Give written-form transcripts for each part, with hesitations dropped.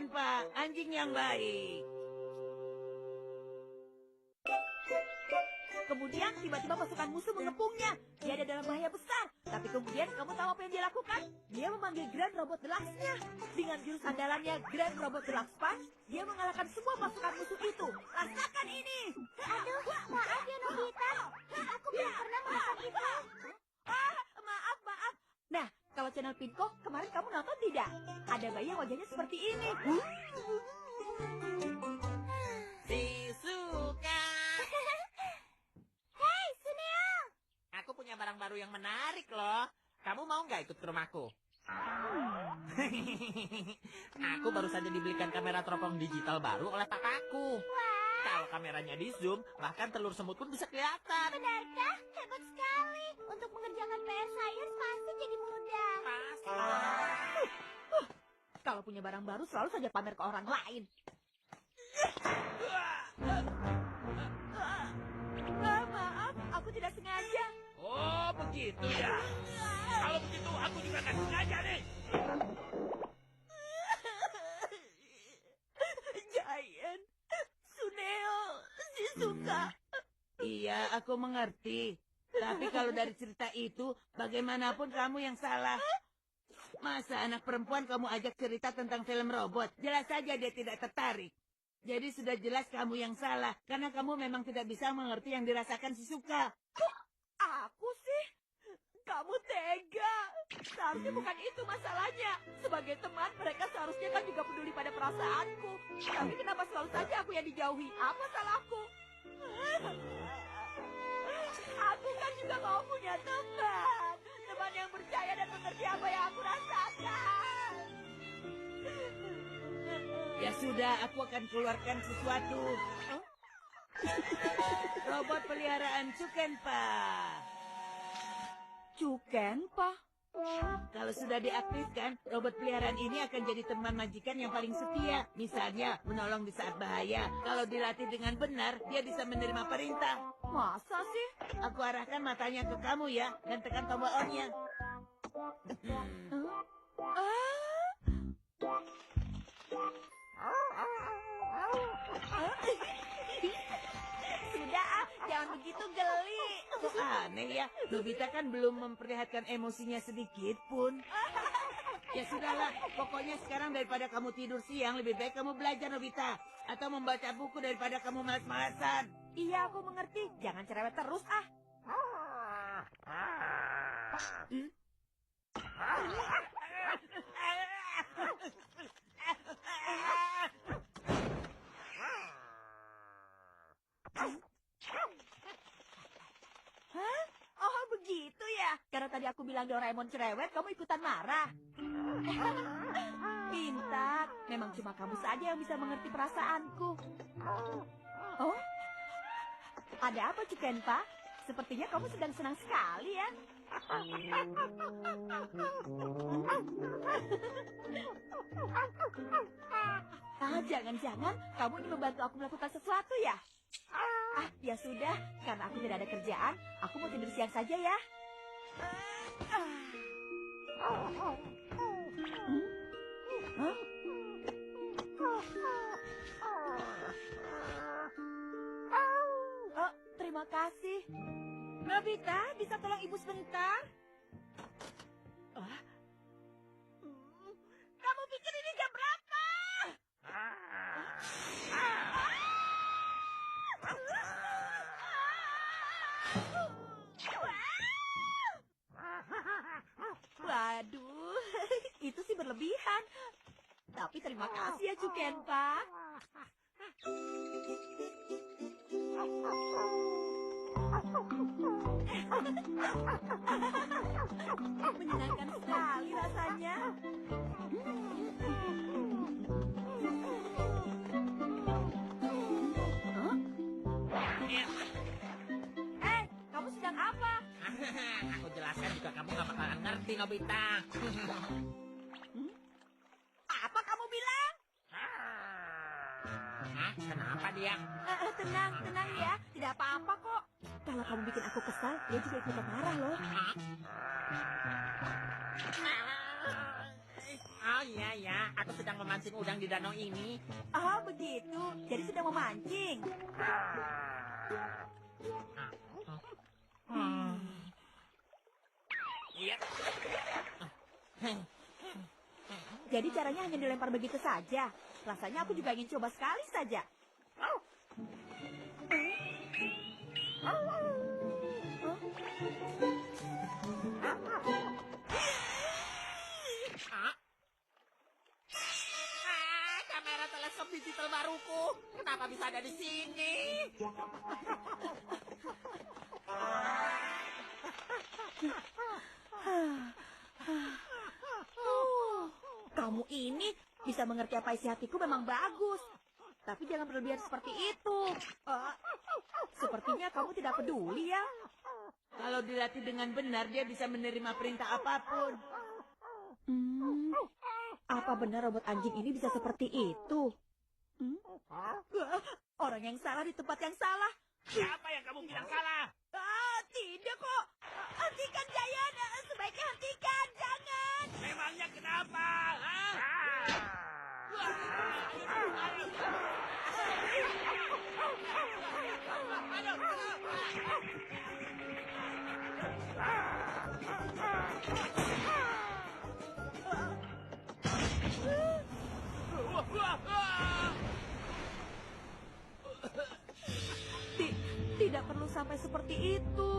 Kenpa, anjing yang baik. Kemudian tiba-tiba pasukan musuh mengepungnya. Dia ada dalam bahaya besar. Tapi kemudian kamu tahu apa yang dia lakukan? Dia memanggil Grand Robot Deluxe-nya. Dengan jurus andalannya Grand Robot Deluxe Punch, dia mengalahkan semua pasukan musuh itu. Rasakan ini! Aduh, maaf ya Nobita. Aku belum pernah melakukan itu. Maaf. Nah, kalau channel Pinko, kemarin kamu nonton tidak? Ada bayi yang wajahnya seperti ini. Shizuka. Hei, Suneo. Aku punya barang baru yang menarik loh. Kamu mau nggak ikut ke rumahku? Aku baru saja dibelikan kamera teropong digital baru oleh papaku. Kalau kameranya di zoom, bahkan telur semut pun bisa kelihatan. Benarkah? Hebat sekali. Untuk mengerjakan PR Science pasti jadi mudah. Pasti. Kalau punya barang baru selalu saja pamer ke orang lain. Maaf, aku tidak sengaja. Oh, begitu ya. Kalau begitu, aku juga nggak sengaja nih. Giant, Suneo, Shizuka. Iya, aku mengerti. Tapi kalau dari cerita itu, bagaimanapun kamu yang salah. Masa anak perempuan kamu ajak cerita tentang film robot? Jelas saja dia tidak tertarik. Jadi sudah jelas kamu yang salah, karena kamu memang tidak bisa mengerti yang dirasakan Shizuka. Aku sih? Kamu tega. Seharusnya bukan itu masalahnya. Sebagai teman, mereka seharusnya kan juga peduli pada perasaanku. Tapi kenapa selalu saja aku yang dijauhi? Apa salahku? Aku kan juga mau punya teman. Teman yang percaya dan mengerti apa yang aku rasakan. Ya sudah, aku akan keluarkan sesuatu. Robot peliharaan Cukenpa. Cukenpa? Kalau sudah diaktifkan, robot peliharaan ini akan jadi teman majikan yang paling setia. Misalnya, menolong di saat bahaya. Kalau dilatih dengan benar, dia bisa menerima perintah. Masa sih? Aku arahkan matanya ke kamu ya, dan tekan tombol on-nya. Sudah, jangan begitu geli. Kok aneh ya, Nobita kan belum memperlihatkan emosinya sedikit pun. Ya sudahlah, pokoknya sekarang daripada kamu tidur siang, lebih baik kamu belajar, Nobita. Atau membaca buku daripada kamu malas-malasan. Iya, aku mengerti. Jangan cerewet terus, ah. Hah? Oh, begitu ya? Karena tadi aku bilang Doraemon cerewet, kamu ikutan marah. Pintar, memang cuma kamu saja yang bisa mengerti perasaanku. Oh? Ada apa, Cukenpa? Sepertinya kamu sedang senang sekali ya? Jangan-jangan kamu ingin membantu aku melakukan sesuatu ya? Ya sudah, karena aku tidak ada kerjaan, aku mau tidur siang saja ya. Oh, terima kasih. Nobita, bisa tolong ibu sebentar? Kamu pikir ini jam berapa? Waduh, itu sih berlebihan. Tapi terima kasih ya, Cukenpa. Menyenangkan sekali rasanya. Kamu sedang apa? Aku jelaskan juga kamu gak bakalan ngerti, Nobita. Apa kamu bilang? Kenapa dia? Tenang ya. Tidak apa-apa kok. Kalau kamu bikin aku kesal, dia juga ikutan marah loh. Oh iya ya, aku sedang memancing udang di danau ini. Ah, begitu. Jadi sedang memancing. Iya. Jadi caranya hanya dilempar begitu saja. Rasanya aku juga ingin coba sekali saja. Kamera teleskop digital baruku. Kenapa bisa ada di sini? Kamu ini bisa mengerti apa isi hatiku memang bagus. Tapi jangan berlebihan seperti itu. Sepertinya kamu tidak peduli ya. Kalau dilatih dengan benar, dia bisa menerima perintah apapun. Apa benar robot anjing ini bisa seperti itu? Orang yang salah di tempat yang salah. Siapa yang kamu bilang salah? Tidak kok. Hentikan, Giant. Sebaiknya hentikan. Jangan. Memangnya kenapa? Hah? Tidak perlu sampai seperti itu.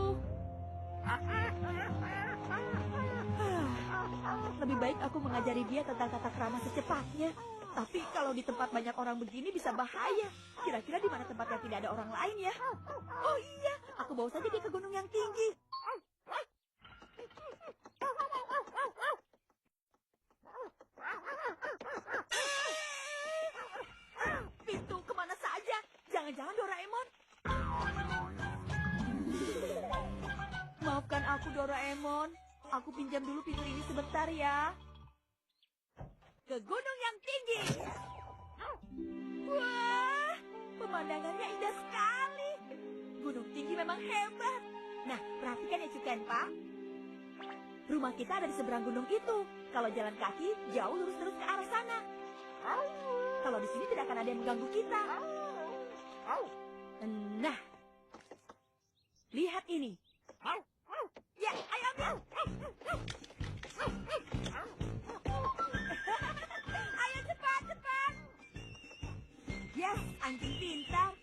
Lebih baik aku mengajari dia tentang tata krama secepatnya. Tapi kalau di tempat banyak orang begini bisa bahaya. Kira-kira di mana tempat yang tidak ada orang lain ya? Oh iya, aku bawa saja dia ke gunung yang tinggi. Pintu kemana saja? Jangan-jangan Doraemon? Maafkan aku, Doraemon. Aku pinjam dulu pintu ini sebentar ya. Ke gunung yang tinggi. Wah, pemandangannya indah sekali. Gunung tinggi memang hebat. Nah, perhatikan ya Cukenpa. Rumah kita ada di seberang gunung itu. Kalau jalan kaki, jauh lurus terus ke arah sana. Kalau di sini tidak akan ada yang mengganggu kita. Nah, lihat ini. Ya, ayo ambil. Ayo cepat, cepat. Yes, anjing pintar.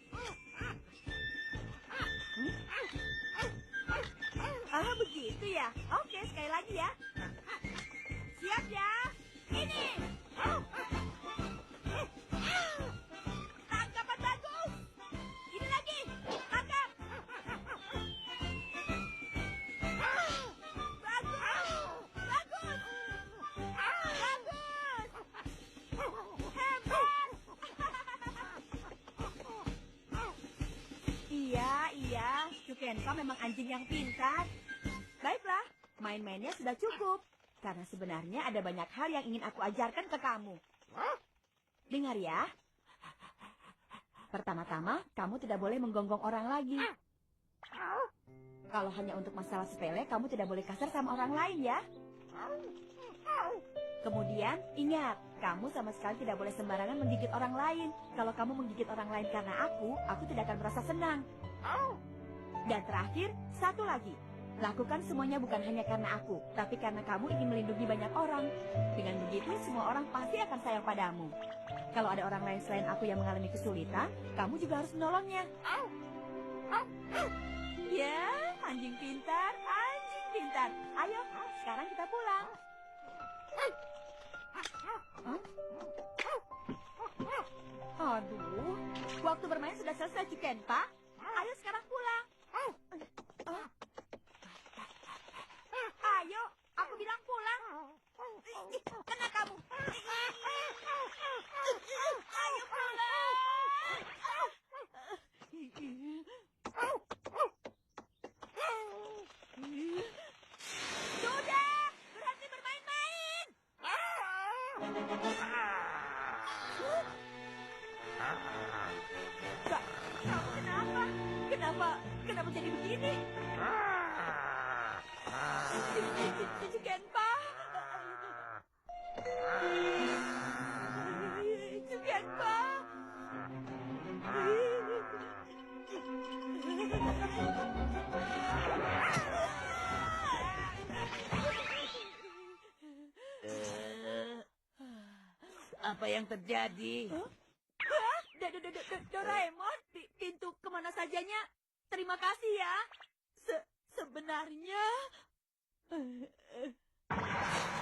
Begitu ya. Oke, sekali lagi ya. Siap ya. Ini. Tangkapan bagus. Ini lagi. Tangkap. Bagus. Hebat. Iya. Cukenpa memang anjing yang pintar. Baiklah, main-mainnya sudah cukup. Karena sebenarnya ada banyak hal yang ingin aku ajarkan ke kamu. Dengar ya. Pertama-tama, kamu tidak boleh menggonggong orang lagi. Kalau hanya untuk masalah sepele, kamu tidak boleh kasar sama orang lain ya. Kemudian, ingat, kamu sama sekali tidak boleh sembarangan menggigit orang lain. Kalau kamu menggigit orang lain karena aku tidak akan merasa senang. Dan terakhir, satu lagi. Lakukan semuanya bukan hanya karena aku, tapi karena kamu ingin melindungi banyak orang. Dengan begitu, semua orang pasti akan sayang padamu. Kalau ada orang lain selain aku yang mengalami kesulitan, kamu juga harus menolongnya. Ya, anjing pintar, anjing pintar. Ayo, sekarang kita pulang. Aduh, waktu bermain sudah selesai, Cukenpa. Ayo sekarang pulang. Ayo, aku bilang pulang. Kena kamu. Ayo pulang. Sudah, berhenti bermain-main. Kamu kenapa? Kenapa jadi begini? Cukenpa. Apa yang terjadi? Doraemon, pintu kemana sajanya? Terima kasih ya. Sebenarnya...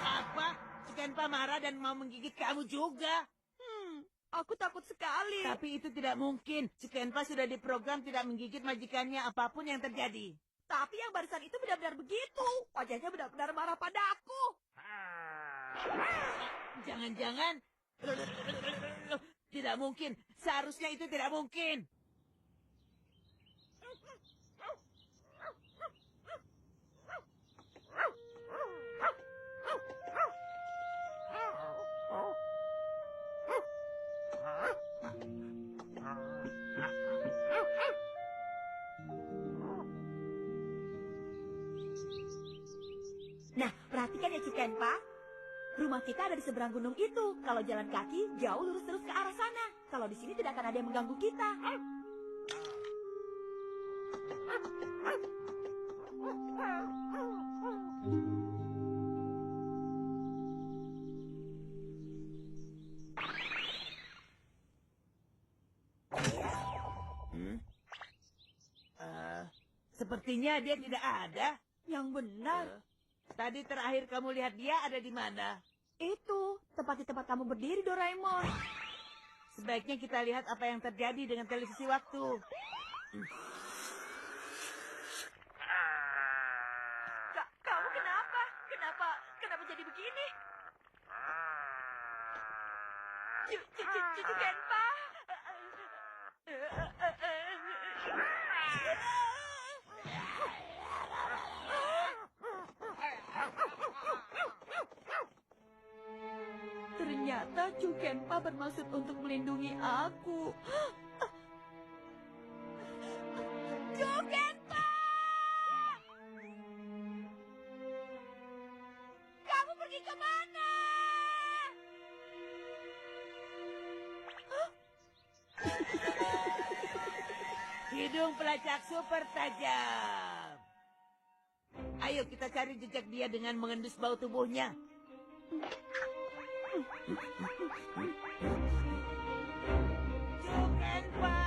Apa? Si Kenpa marah dan mau menggigit kamu juga. Aku takut sekali. Tapi itu tidak mungkin. Si Kenpa sudah diprogram tidak menggigit majikannya apapun yang terjadi. Tapi yang barusan itu benar-benar begitu. Wajahnya benar-benar marah pada aku. Jangan-jangan... Tidak mungkin. Seharusnya itu tidak mungkin. Nah, perhatikan ya Cikenpa. Rumah kita ada di seberang gunung itu. Kalau jalan kaki, jauh lurus terus ke arah sana. Kalau di sini tidak akan ada yang mengganggu kita. Sepertinya dia tidak ada. Yang benar. Tadi terakhir kamu lihat dia ada di mana? Itu, tempat di tempat kamu berdiri, Doraemon. Sebaiknya kita lihat apa yang terjadi dengan televisi waktu. Kamu kenapa? Kenapa jadi begini? Cikenpa. Ternyata Cikenpa bermaksud untuk melindungi aku. Cikenpa! Kamu pergi kemana? Hidung pelacak super tajam. Ayo kita cari jejak dia dengan mengendus bau tubuhnya. Cikenpa!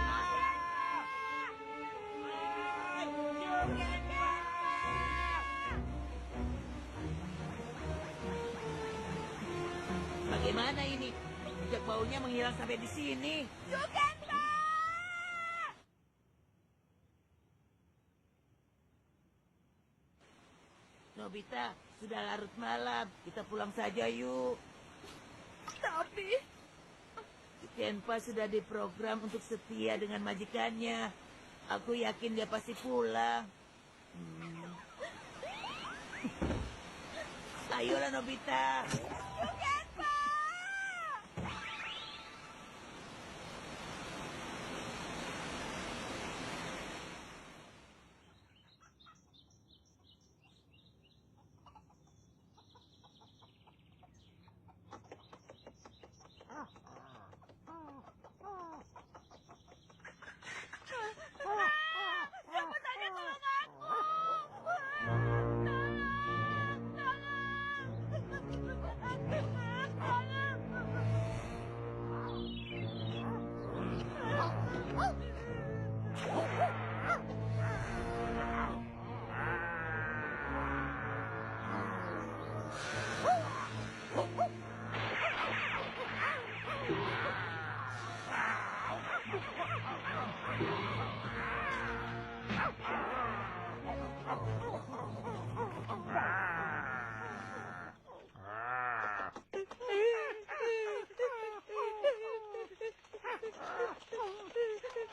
Cikenpa! Bagaimana ini? Jejak baunya menghilang sampai di sini. Cikenpa! Nobita, sudah larut malam. Kita pulang saja yuk. Tapi... Kenpa sudah diprogram untuk setia dengan majikannya. Aku yakin dia pasti pulang. Ayolah Nobita.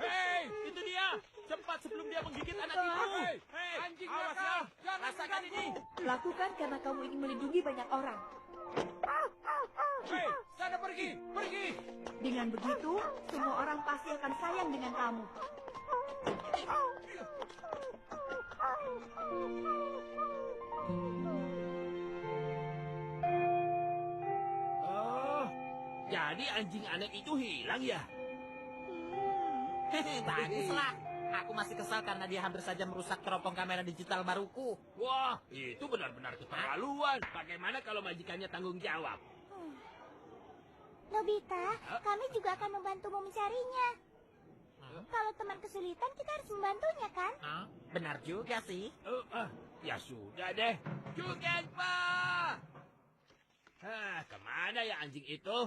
Hei, itu dia. Cepat sebelum dia menggigit anak itu. Hei, anjing nakal. Rasakan ini. Lakukan karena kamu ingin melindungi banyak orang. Hei, sana pergi. Pergi. Dengan begitu, semua orang pasti akan sayang dengan kamu. Oh, jadi anjing aneh itu hilang ya? Baguslah. Aku masih kesal karena dia hampir saja merusak teropong kamera digital baruku. Wah, itu benar-benar keterlaluan. Bagaimana kalau majikannya tanggung jawab? Nobita, kami juga akan membantumu mencarinya. Kalau teman kesulitan, kita harus membantunya, kan? Benar juga sih. Ya sudah deh. Jukenpa! Kemana ya anjing itu?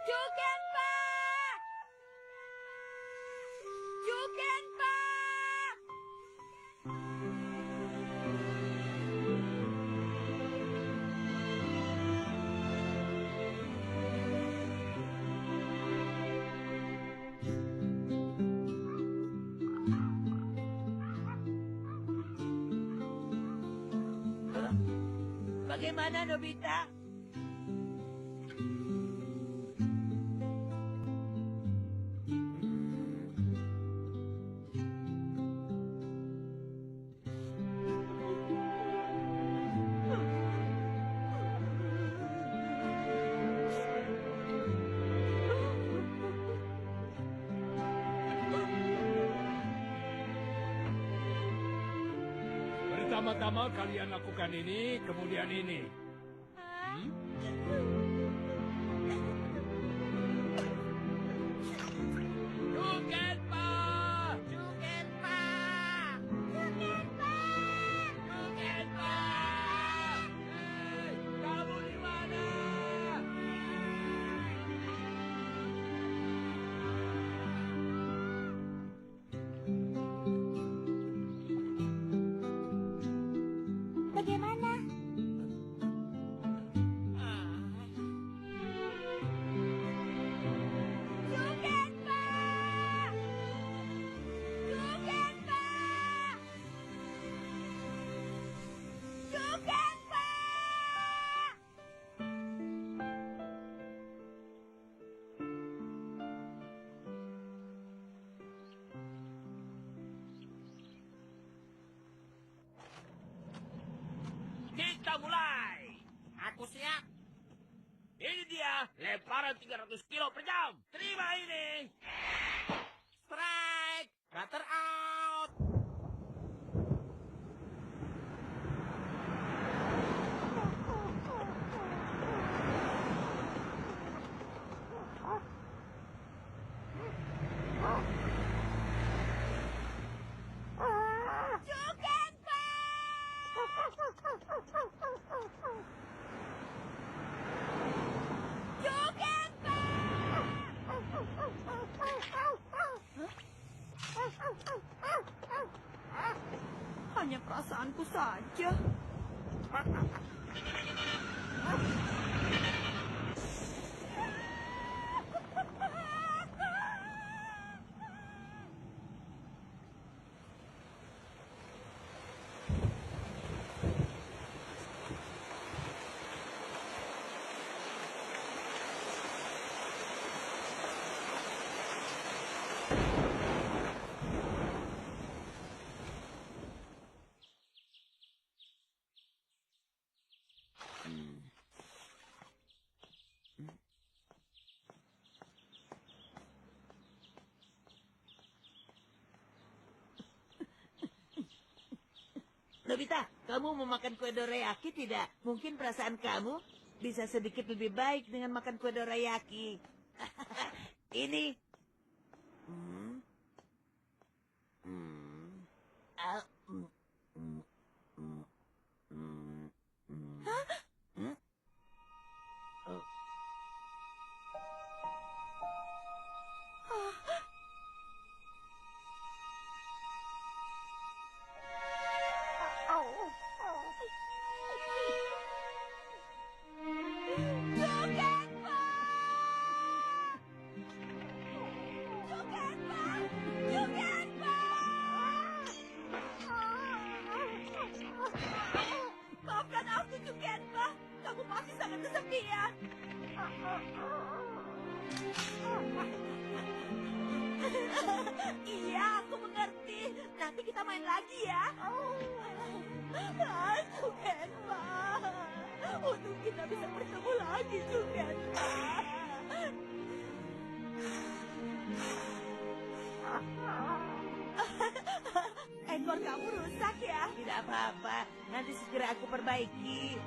Jukenpa! Jukenpa! Bagaimana, Nobita? Pertama-tama kalian lakukan ini, kemudian ini. Jukenpa! Jukenpa! Jukenpa! Hei, kamu di mana? Bagaimana? Jukenpa! Jukenpa! Jukenpa! Kita mulai. Aku siap. Ini dia, lemparan 300 kilo per jam. Terima ini. Strike! Cutter out! Jukenpa! Jukenpa! Hanya perasaanku saja. Nobita, kamu mau makan kue dorayaki tidak? Mungkin perasaan kamu bisa sedikit lebih baik dengan makan kue dorayaki. Ini. Ah, Oh. Jukenpa! Jukenpa! Jukenpa! Maafkan aku, Jukenpa. Kamu pasti sangat kesepian. Iya, aku mengerti. Nanti kita main lagi ya. Jukenpa. Untuk kita bisa bertemu lagi, Jukenpa. ekor kamu rusak ya. Tidak apa-apa, nanti segera aku perbaiki.